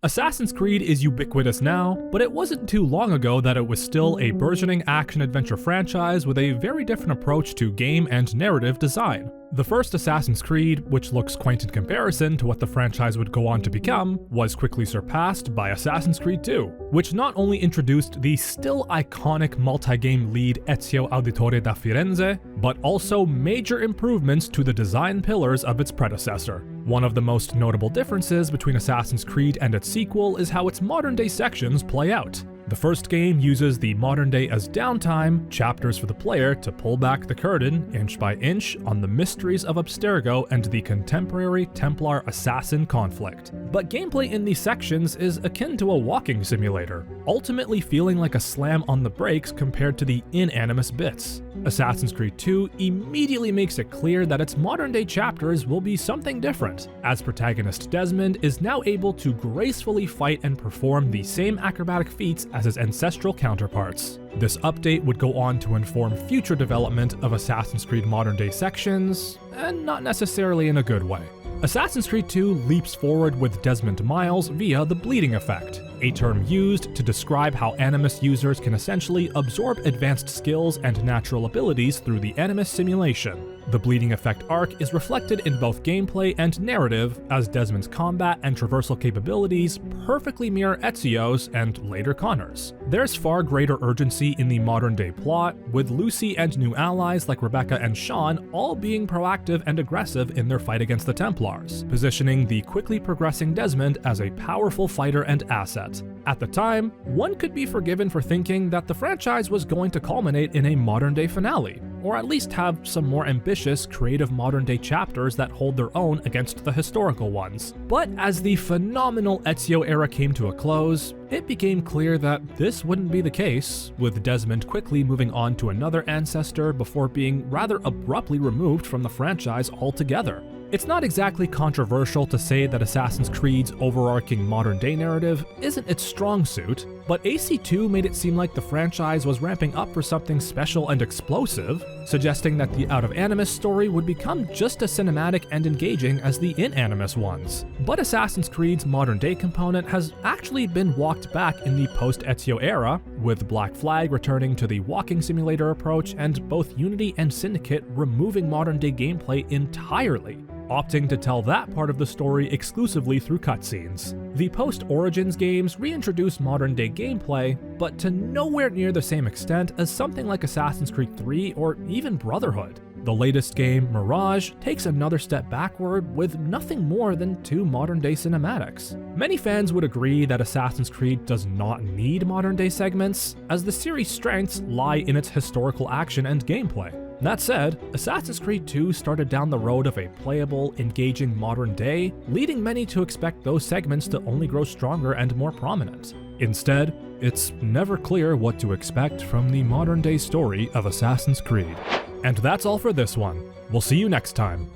Assassin's Creed is ubiquitous now, but it wasn't too long ago that it was still a burgeoning action-adventure franchise with a very different approach to game and narrative design. The first Assassin's Creed, which looks quaint in comparison to what the franchise would go on to become, was quickly surpassed by Assassin's Creed 2, which not only introduced the still iconic multi-game lead Ezio Auditore da Firenze, but also major improvements to the design pillars of its predecessor. One of the most notable differences between Assassin's Creed and its sequel is how its modern-day sections play out. The first game uses the modern day as downtime, chapters for the player to pull back the curtain, inch by inch, on the mysteries of Abstergo and the contemporary Templar-assassin conflict. But gameplay in these sections is akin to a walking simulator, ultimately feeling like a slam on the brakes compared to the in-animus bits. Assassin's Creed 2 immediately makes it clear that its modern-day chapters will be something different, as protagonist Desmond is now able to gracefully fight and perform the same acrobatic feats as his ancestral counterparts. This update would go on to inform future development of Assassin's Creed modern-day sections, and not necessarily in a good way. Assassin's Creed 2 leaps forward with Desmond Miles via the bleeding effect, a term used to describe how Animus users can essentially absorb advanced skills and natural abilities through the Animus simulation. The bleeding effect arc is reflected in both gameplay and narrative, as Desmond's combat and traversal capabilities perfectly mirror Ezio's and later Connor's. There's far greater urgency in the modern-day plot, with Lucy and new allies like Rebecca and Sean all being proactive and aggressive in their fight against the Templars, positioning the quickly progressing Desmond as a powerful fighter and asset. At the time, one could be forgiven for thinking that the franchise was going to culminate in a modern-day finale, or at least have some more ambitious, creative modern-day chapters that hold their own against the historical ones. But as the phenomenal Ezio era came to a close, it became clear that this wouldn't be the case, with Desmond quickly moving on to another ancestor before being rather abruptly removed from the franchise altogether. It's not exactly controversial to say that Assassin's Creed's overarching modern-day narrative isn't its strong suit, but AC2 made it seem like the franchise was ramping up for something special and explosive, suggesting that the Out of Animus story would become just as cinematic and engaging as the In Animus ones. But Assassin's Creed's modern-day component has actually been walked back in the post-Ezio era, with Black Flag returning to the walking simulator approach and both Unity and Syndicate removing modern-day gameplay entirely, opting to tell that part of the story exclusively through cutscenes. The post-Origins games reintroduce modern-day gameplay, but to nowhere near the same extent as something like Assassin's Creed 3 or even Brotherhood. The latest game, Mirage, takes another step backward with nothing more than 2 modern-day cinematics. Many fans would agree that Assassin's Creed does not need modern-day segments, as the series' strengths lie in its historical action and gameplay. That said, Assassin's Creed 2 started down the road of a playable, engaging modern day, leading many to expect those segments to only grow stronger and more prominent. Instead, it's never clear what to expect from the modern day story of Assassin's Creed. And that's all for this one. We'll see you next time.